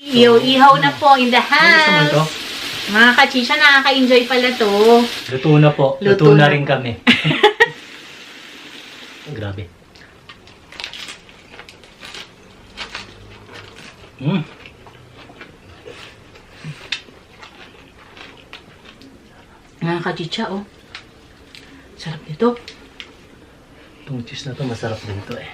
Ihaw na po in the Ano gusto mo to? house. Mga kachisya, nakaka-enjoy pala to. Luto na po. Luto Luto na na rin po. kami. Grabe. Mm. Mga kachisya, oh. Sarap nito. Itong cheese na to masarap din to eh.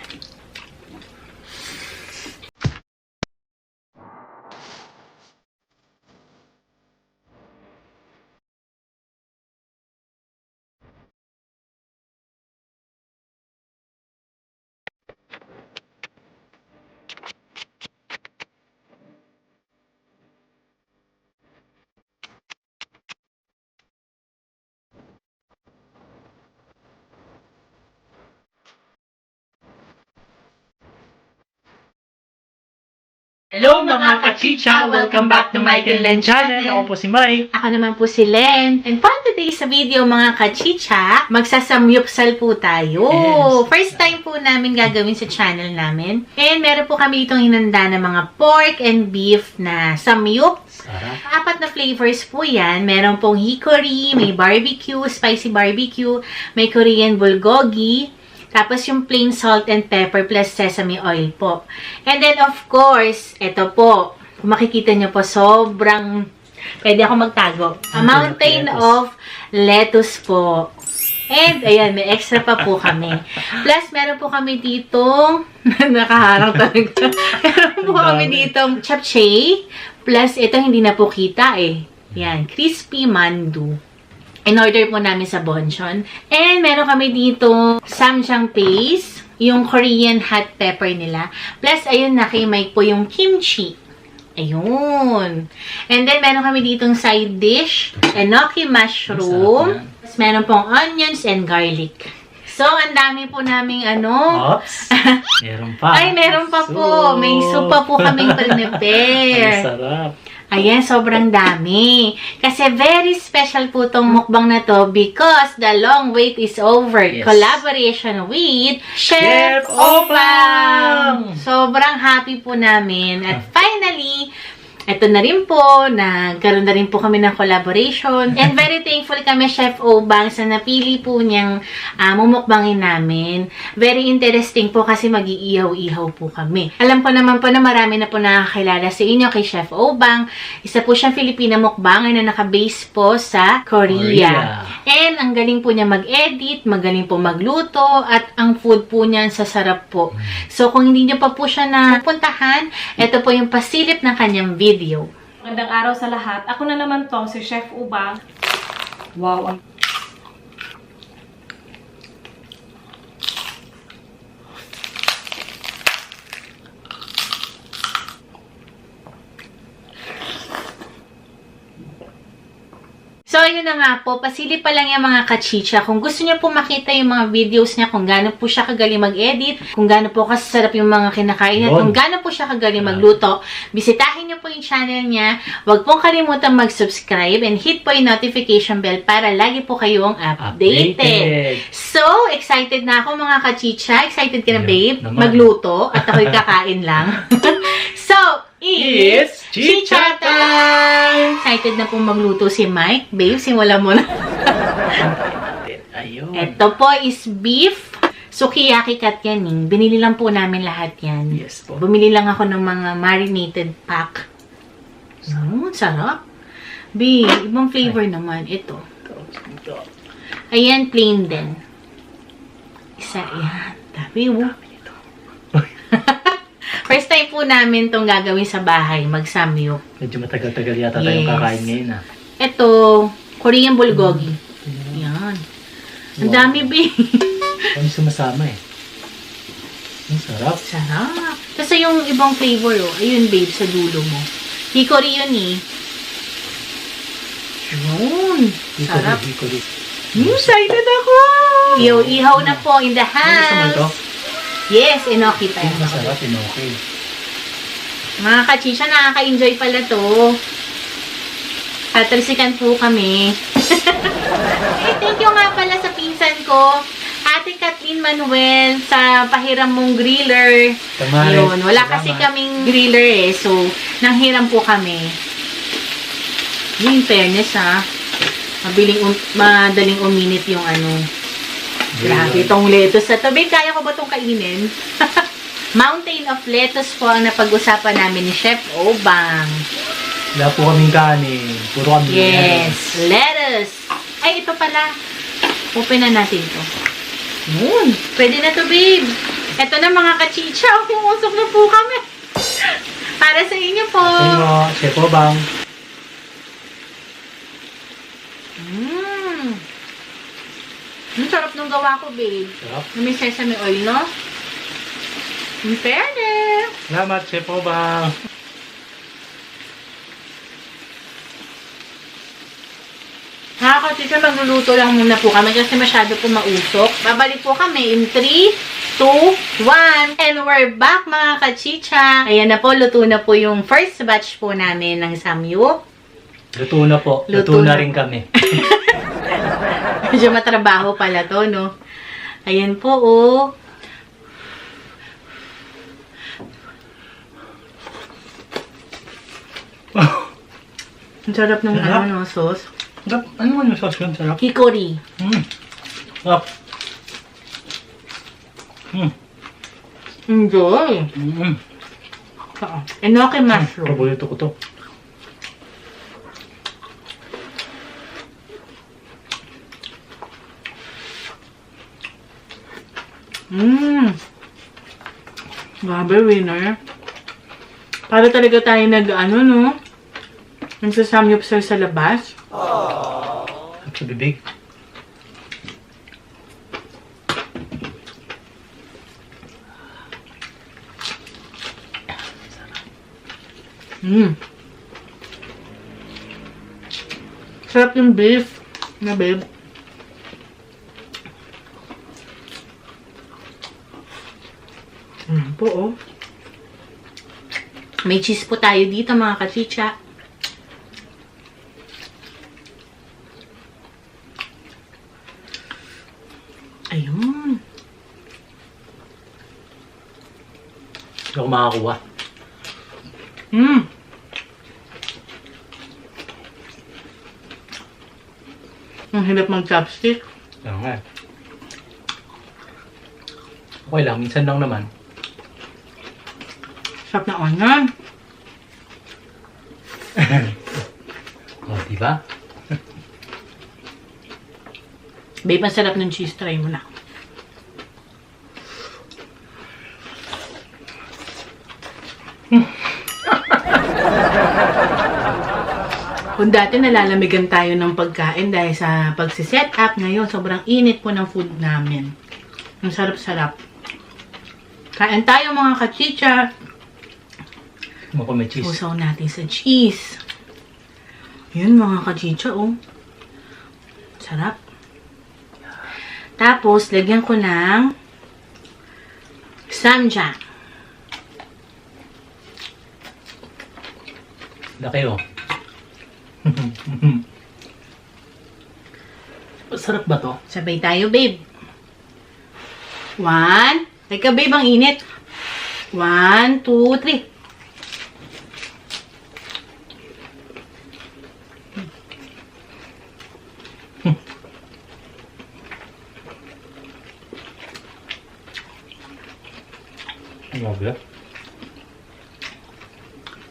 Hello mga kachicha! Welcome back to my Len channel. Ako po si Mike. Ako naman po si Len. And for today sa video mga kachicha, magsasamyupsal po tayo. Yes. First time po namin gagawin sa channel namin. And meron po kami itong hinanda ng mga pork and beef na samyup. Sarap. 4 na flavors po yan. Meron pong hickory, may barbecue, spicy barbecue, may Korean bulgogi, tapos yung plain salt and pepper plus sesame oil po. And then of course, ito po, kung makikita nyo po, sobrang, pwede ako magtago. A mountain of lettuce po. And ayan, may extra pa po kami. Plus, meron po kami ditong, nakaharang talaga. Meron po kami ditong japchae. Plus, ito hindi na po kita eh. Yan, crispy mandu. In-order po namin sa Bonchon. And meron kami dito samjang paste, yung Korean hot pepper nila. Plus, ayun na kay Mike po yung kimchi. Ayun. And then, meron kami ditong side dish, enoki mushroom. Plus, meron pong onions and garlic. So, ang dami po naming Oops! Meron pa. Ay, meron pa po. May soup pa po kaming Ang prepare. sarap. Ayan, sobrang dami. Kasi very special po tong mukbang na to because the long wait is over. Yes. Collaboration with Chef Chef Opang! Opang! Sobrang happy po namin. At finally, eto na rin po, nagkaroon na rin po kami ng collaboration. And very thankful kami, Chef Obang, sa napili po niyang mumukbangin namin. Very interesting po kasi mag-iihaw-ihaw po kami. Alam ko naman po na marami na po nakakilala sa inyo kay Chef Obang. Isa po siyang Filipina mukbanger na nakabase po sa Korea. And ang galing po niya mag-edit, magaling po magluto, at ang food po niya sasarap po. So kung hindi niyo pa po siya napuntahan, ito po yung pasilip ng kanyang video. Magandang araw sa lahat. Ako na naman to, si Chef Ubang. Wow, ang So, yun na nga po. Pasilip pa lang yung mga kachicha. Kung gusto niyo po makita yung mga videos niya, kung gaano po siya kagaling mag-edit, kung gaano po kasarap yung mga kinakain niya, kung gaano po siya kagaling magluto, bisitahin niyo po yung channel niya. Huwag pong kalimutan mag-subscribe and hit po yung notification bell para lagi po kayong updated. So, excited na ako mga kachicha. Excited ka na, babe? Naman. Magluto at ako'y kakain lang. So, it's Chicha Time! Excited na pong magluto si Mike. Babe, simula mo na. Ayun. Ito po is beef sukiyaki katyaning. Binili lang po namin lahat yan. Yes po. Bumili lang ako ng mga marinated pack. Sarap. Babe, ibang flavor naman. Ito. Ayan, plain din. Isa, yan. Dami, oh. First time po namin itong gagawin sa bahay, magsamyup. Medyo matagal-tagal yata tayong kakain ngayon ah. Ito, Korean bulgogi. Yan. Ang dami, babe. Kami sumasama eh. Ang sarap. Sarap. Kasi yung ibang flavor, oh. Ayun, babe, sa dulo mo. Hickory yun, eh. Yun. Sarap. Hickory. Excited ako! Ihaw na po in the Ano gusto mo to? house. Yes, enoki pa yan. Masarap, okay. Mga kachisha, nakaka-enjoy pala to. Tatalsikan po kami. Thank you nga pala sa pinsan ko, Ate Ate Kathleen Manuel sa pahiram mong griller. Tama rin. Yun, wala Salamat. kasi kaming griller eh. So, nanghiram po kami. Yung fairness ha. Madaling uminit yung ano. Grabe itong lettuce na to. Babe, kaya ko ba itong kainin? Mountain of lettuce po ang napag-usapan namin ni Chef Obang. Wala po kaming kanin. Puro kami. Yes, lettuce. Ay, ito pala. Open na natin to. Yun. Pwede na to, babe. Ito na mga kachicha. Umusok na po kami. Para sa inyo po. Ay mo, Chef Obang. Ang sarap nung gawa ko, babe. Sarap. May sesame oil, no? In fairness. Salamat, Chef Obang. Nakakatita, magluluto lang muna po kami kasi masyado po mausok. Babalik po kami in 3, 2, 1. And we're back, mga kachicha. Ayan na po, luto na po yung first batch po namin ng samyup. Luto na po. Luto Luto na na. rin kami. Medyo matrabaho pala to, no? Ayan po, oh. Ang sarap ng Sarap. ano, sauce. Ano mo yung sauce yun? Sarap. Hickory. Sarap. Enjoy. Enoki mushroom. Paborito ko to. Grabe, winner. Para talaga tayo nag-ano, no? Nagsasamyup sa labas. Sarap sa bibig. Sarap yung beef na, babe. Po, oh. May cheese po tayo dito, mga kachicha. Ayun. Hindi ako makakuha. Ang hirap mag-chopstick. Ano nga. Okay lang, minsan lang naman. Sarap na onion. O, diba? Babe, ang sarap ng cheese. Try mo na. Kung dati nalalamigan tayo ng pagkain dahil sa pagsiset up, ngayon sobrang init po ng food namin. Ang sarap-sarap. Kain tayo, mga kachicha. Mukha may cheese. Usaw natin sa cheese. Yun, mga kachicha, oh. Sarap. Tapos, lagyan ko ng samjang. Laki, oh. Sarap ba to? Sabay tayo, babe. 1. Teka, babe, ang init. 1, 2, 3. Grabe.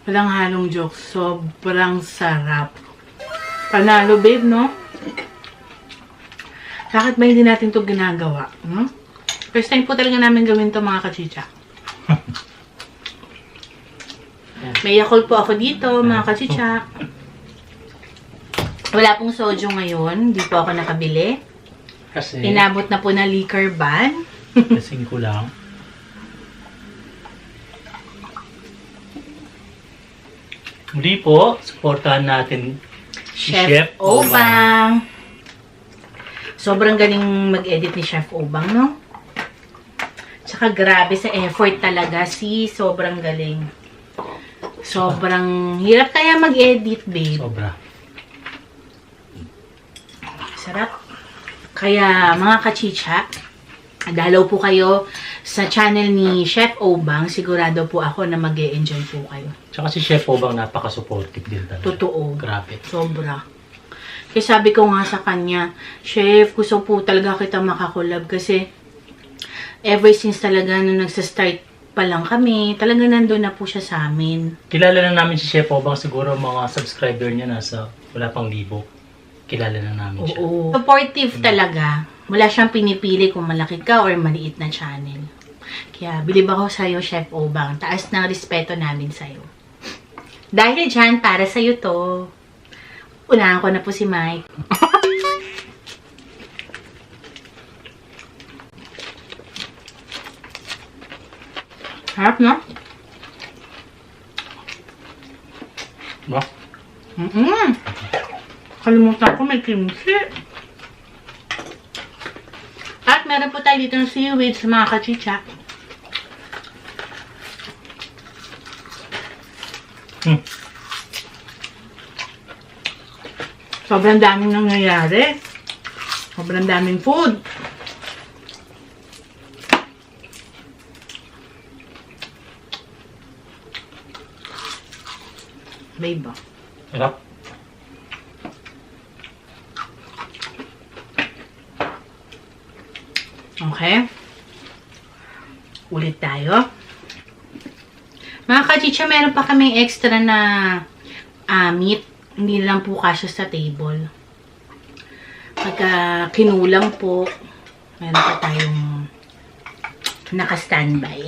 Walang halong joke. Sobrang sarap. Panalo, babe, no? Bakit ba hindi natin ito ginagawa? Hmm? First time po talaga namin gawin to, mga kachicha. May Yakult po ako dito, mga kachicha. Wala pong soju ngayon. Hindi po ako nakabili. Kasi, Inabot na po na liquor ban. kasing ko lang. Muli po, supportahan natin si Chef Obang. Sobrang galing mag-edit ni Chef Obang, no? Tsaka grabe sa effort talaga. Sobrang galing. Sobrang hirap kaya mag-edit, babe. Sobra. Sarap. Kaya, mga kachicha, dalaw po kayo sa channel ni Chef Obang. Sigurado po ako na mag-e-enjoy po kayo. Tsaka si Chef Obang napaka-supportive din talaga. Totoo. Grabe. Sobra. Kaya sabi ko nga sa kanya, Chef, gusto po talaga kita makakulab kasi ever since talaga nung nagsa-start pa lang kami, talaga nandun na po siya sa amin. Kilala na namin si Chef Obang, siguro mga subscriber niya nasa wala pang 1,000. Kilala na namin siya. Oo. Supportive talaga. Wala siyang pinipili kung malaki ka or maliit na channel. Kaya bilib ako sa'yo, Chef Obang. Taas ng respeto namin sa'yo. Dahil dyan, para sa'yo to. Unahan ko na po si Mike. Harap na? Ba? Kalimutan ko may kimchi. At meron po tayo dito ng seaweed sa mga kachicha. Sobrang daming nangyayari. Sobrang daming food. Babe ba? Sarap. Okay. Ulit tayo. Mga kachicha, meron pa kaming extra na meat. Hindi lang po kasya sa table. Pagka kinulang po, meron pa tayong naka-standby.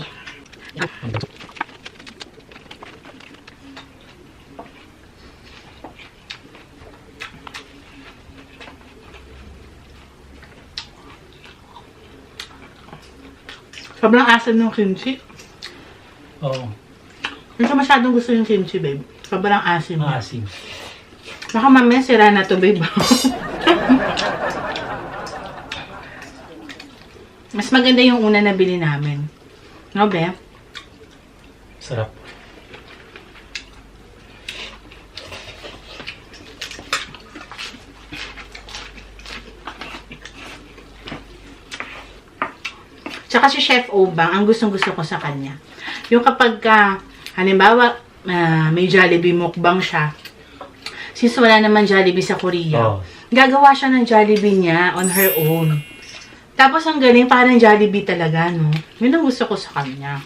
Sobrang asim ng kimchi. Oo. Hindi ko masyadong gusto yung kimchi, babe. Sobrang asim. Maasim. Baka mamaya sira na to, babe. Mas maganda yung una na bili namin. No, babe? Sarap. Tsaka si Chef Obang, ang gustong-gusto ko sa kanya. Yung kapag, halimbawa, may Jollibee mukbang siya, since wala naman Jollibee sa Korea, gagawa siya ng Jollibee niya on her own. Tapos ang galing, parang Jollibee talaga, no? Yun ang gusto ko sa kanya.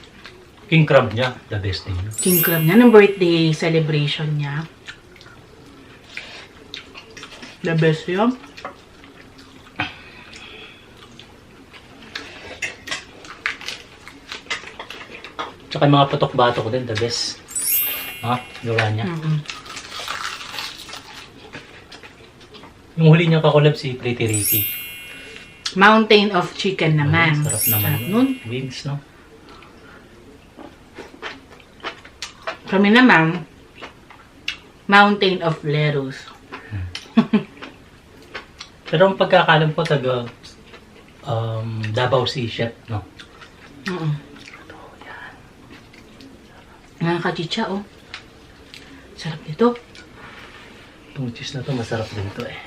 King crab niya, the best din. King crab niya, ng birthday celebration niya. The best yun. Tsaka yung mga patok-batok din, the best. Ha? Gawa niya. Yung huli niya kakulab si Pretty Ricky. Mountain of chicken naman. Sarap naman. Sarap nun. Wings, no? Kami naman, Mountain of lettuce. Pero ang pagkakalam ko, taga Davao si Chef, no? Mga kachicha, oh. Sarap nito. Itong cheese na to, masarap din to eh.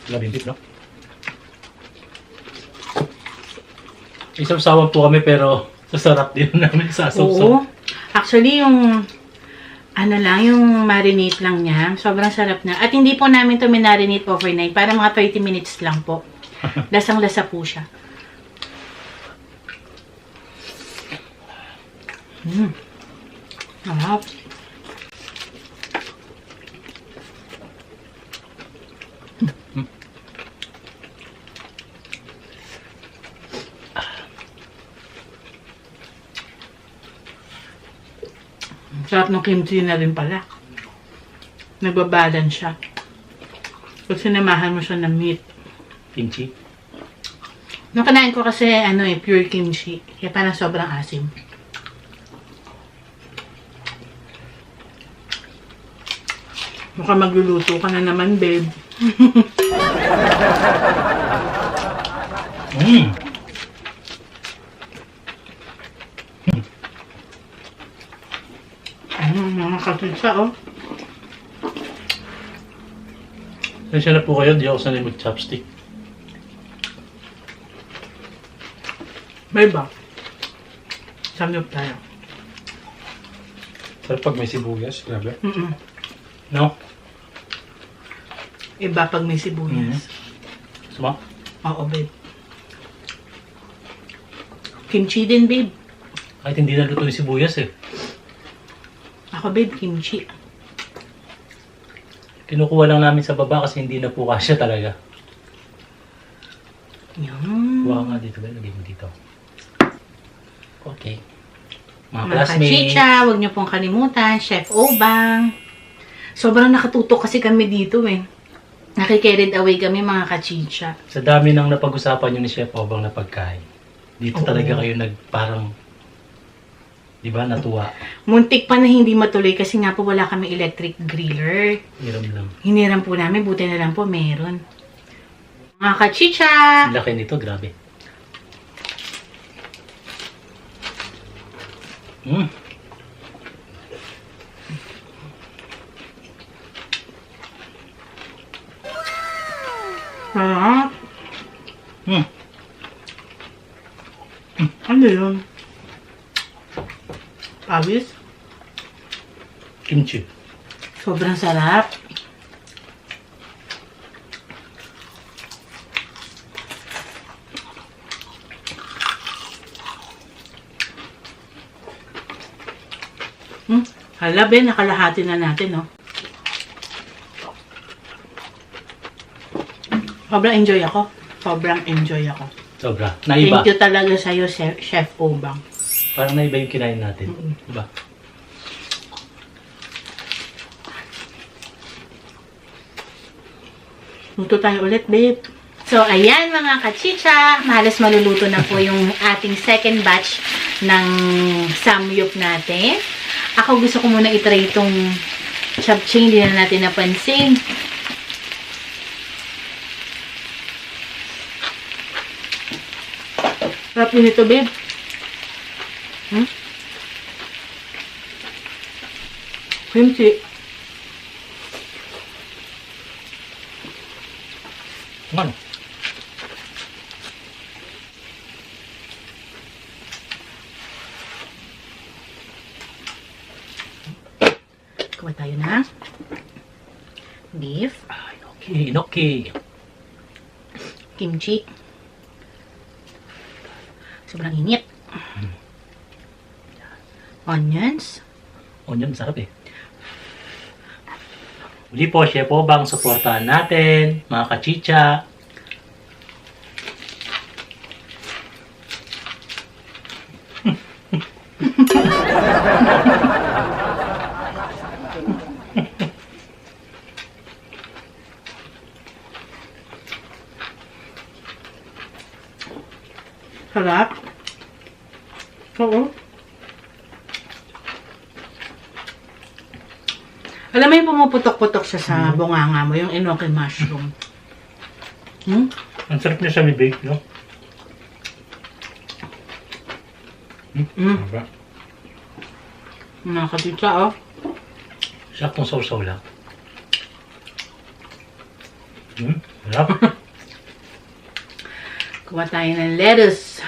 Labindit, no? Isang-sawan po kami pero sasarap din namin sa Oo. Actually, yung ano lang, yung marinate lang niya. Sobrang sarap na. At hindi po namin to minarinate overnight. Para mga 30 minutes lang po. Lasang-lasa po siya. Sarap. Sarap ng kimchi na rin pala. Nagbabalance siya. Pag sinamahan mo siya ng meat. Kimchi. Nung kanain ko kasi, pure kimchi. Kaya parang sobrang asim. Mukhang magluluto ka na naman, babe. Nakakatulsa, oh. Sensya na po kayo, di ako sanay mag-chopstick. May ba? Samyop tayo. Pero pag may sibuyas, grabe. Mm-mm. No? Iba pag may sibuyas. Suma? Oo, babe. Kimchi din, babe. Kahit hindi na luto yung sibuyas eh. Ako, babe, kimchi. Kinukuha lang namin sa baba kasi hindi na po kasya talaga. Yun. Kuha nga dito ba? Lagay mo dito. Okay. Mga Mga classmates. kachicha, huwag niyo pong kalimutan. Chef Obang. Sobrang nakatutok kasi kami dito eh. Nakikarried away kami mga kachicha. Sa dami ng napag-usapan yun ni Chef Obang na pagkain. Dito Oo. talaga kayo parang, di ba, natuwa. Muntik pa na hindi matuloy kasi nga po wala kami electric griller. Hiram lang. Hiniram po namin, buti na lang po meron. Mga kachicha! Ang laki nito, grabe. Mm. Sarap! Mm. Ano yun? Pawis? Kimchi. Sobrang sarap. Hala, Ben, nakalahati na natin, no? Sobrang enjoy ako. Sobrang enjoy ako. Sobra. Naiba. Thank you talaga sa'yo, Chef Obang. Parang naiba yung kinain natin. Diba? Luto tayo ulit, babe. So, ayan mga kachicha. Mahalos maluluto na po yung ating second batch ng samyup natin. Ako gusto ko muna itry itong chapchae. Hindi na natin napansin. Sarap yun ito, babe. Kimchi. Ano? Kuha tayo na beef, Ay, okay, okay. kimchi. Sobrang init. Onions. Onion, masarap eh. Muli po, Chef Obang, supportahan natin, mga kachicha. Sarap. Oo. Alam mo yung pumuputok-putok siya sa bunganga mo, yung enoki mushroom. Ang sarap niya sa bibig, no? Diba? Nakakatitsa, oh. Saktong sausaw lang. Sarap. Kuha tayo ng lettuce.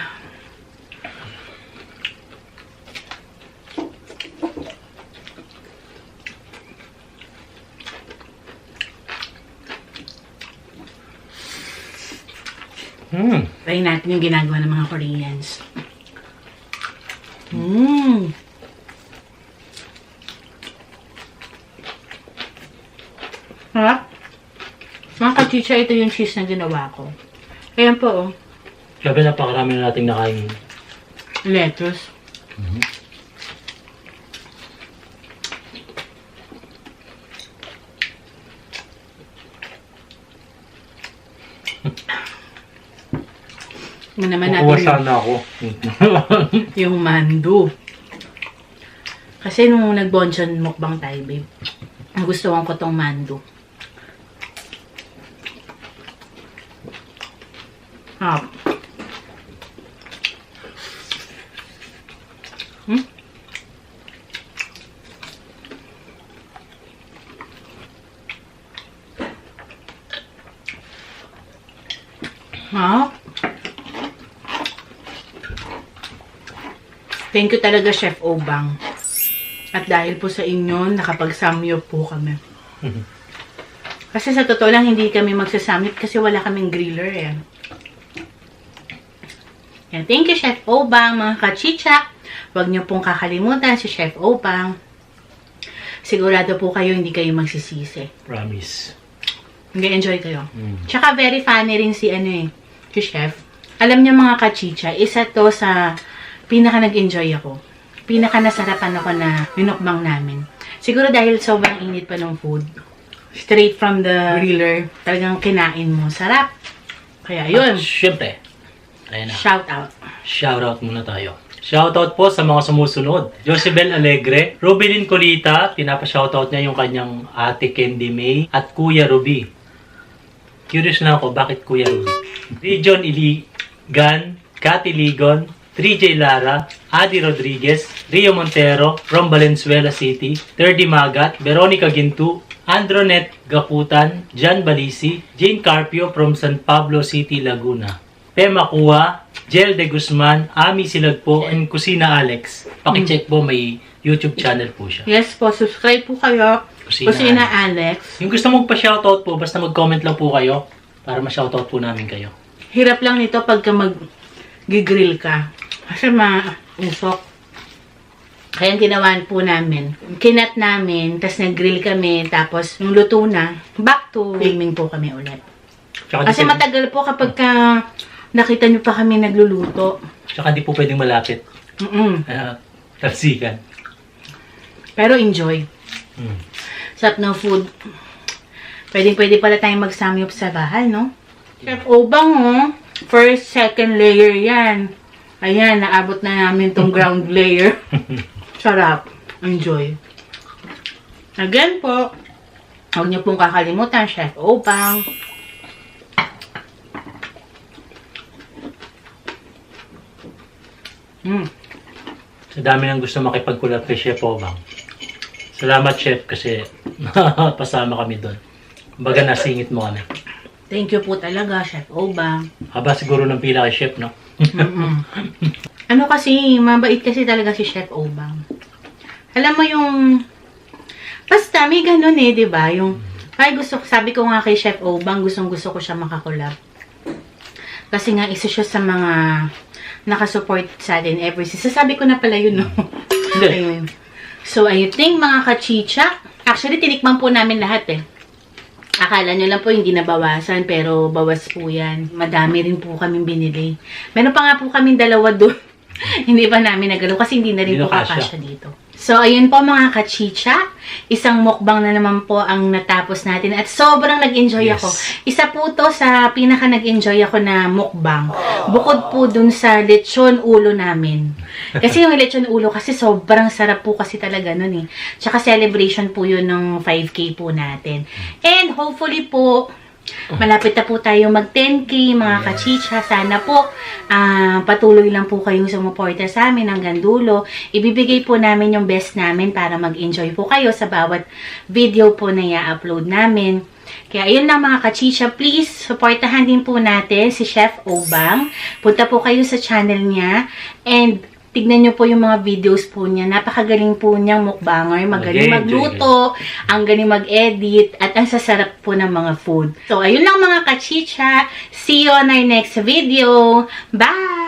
Try natin yung ginagawa ng mga Koreans. Sarap. Mga kachicha, ito yung cheese na ginawa ko. Ayan po, oh. Grabe, napakarami na nating nakain. Lettuce. Ano naman natin Kukuha sana ako. yung mandu. Kasi nung nag-bonchon mukbang tayo, babe, nagustuhan ko tong mandu. Ha? Thank you talaga, Chef Obang. At dahil po sa inyo, nakapag-samyup po kami. Kasi sa totoo lang, hindi kami magsasamyup kasi wala kaming griller eh. Yan. Thank you, Chef Obang, mga kachicha. Huwag niyo pong kakalimutan si Chef Obang. Sigurado po kayo, hindi kayo magsisisi. Promise. Nag-enjoy kayo. Tsaka very funny rin si si Chef. Alam niyo mga kachicha, isa to sa pinaka nag-enjoy ako. Pinaka nasarapan ako na minukbang namin. Siguro dahil sobrang init pa ng food. Straight from the griller. Talagang kinain mo. Sarap. Kaya yun. At syempre, ayan na. Shout out. Shoutout muna tayo. Shoutout po sa mga sumusunod. Josebel Alegre, Rubilin Colita, pinapa-shoutout niya yung kanyang ate Candy May, at Kuya Ruby. Curious na ako, bakit Kuya Ruby? Region Iligan, Cathy Ligon, 3J Lara, Adi Rodriguez, Rio Montero, from Valenzuela City, Terdy Magat, Veronica Gintu, Andronet Gaputan, Jan Balisi, Jane Carpio from San Pablo City, Laguna, Pema Kua, Jel De Guzman, Ami Silagpo, and Kusina Alex. Pakicheck po, may YouTube channel po siya. Yes po, subscribe po kayo. Kusina Alex. Yung gusto mong pa-shoutout po, basta mag-comment lang po kayo para ma-shoutout po namin kayo. Hirap lang nito pagka mag-grill ka. Kasi mausok. Kaya ang ginawan po namin, kinat namin, tapos nag-grill kami, tapos nung luto na, back to filming po kami ulit. Kasi matagal po kapag nakita nyo pa kami nagluluto. Tsaka di po pwedeng malapit. Talsikan. Pero enjoy. Sarap ng food. Pwede pala tayong magsamyup sa bahay, no? Chef Obang, oh. First, second layer yan. Ayan, naabot na namin tong ground layer. Sarap. Enjoy. Again po, huwag niyo pong kakalimutan, Chef Obang. Sa dami ng gusto makipagkulap kay Chef Obang. Salamat, Chef, kasi pasama kami doon. Kumbaga, nasingit mo kami. Thank you po talaga, Chef Obang. Haba siguro ng pila kay Chef, no? Ano kasi, mabait kasi talaga si Chef Obang. Alam mo yung, basta may ganun eh, di ba? Yung, sabi ko nga kay Chef Obang, gusto ko siya makakulab. Kasi nga, isa siya sa mga nakasupport sa atin ever since. Sasabi ko na pala yun, no? Ayun. So, I think mga kachicha, actually, tinikman po namin lahat eh. Akala nyo lang po hindi nabawasan, pero bawas po yan. Madami rin po kaming binili. Meron pa nga po kaming dalawa doon. Hindi pa namin nagalaw kasi hindi na rin po kakasya dito. So, ayun po mga kachicha. Isang mukbang na naman po ang natapos natin. At sobrang nag-enjoy ako. Isa po to sa pinaka nag-enjoy ako na mukbang. Bukod po dun sa lechon ulo namin. Kasi yung lechon ulo kasi sobrang sarap po kasi talaga nun eh. Tsaka celebration po yun ng 5K po natin. And hopefully po, malapit na po tayo mag 10K mga kachicha. Sana po patuloy lang po kayong sumuporta sa amin hanggang dulo. Ibibigay po namin yung best namin para mag-enjoy po kayo sa bawat video po na i-upload namin. Kaya ayun lang mga kachicha, please supportahan din po natin si Chef Obang. Punta po kayo sa channel niya and tignan nyo po yung mga videos po niya. Napakagaling po niyang mukbanger. Magaling magluto, ang galing mag-edit, at ang sasarap po ng mga food. So, ayun lang mga kachicha. See you on our next video. Bye!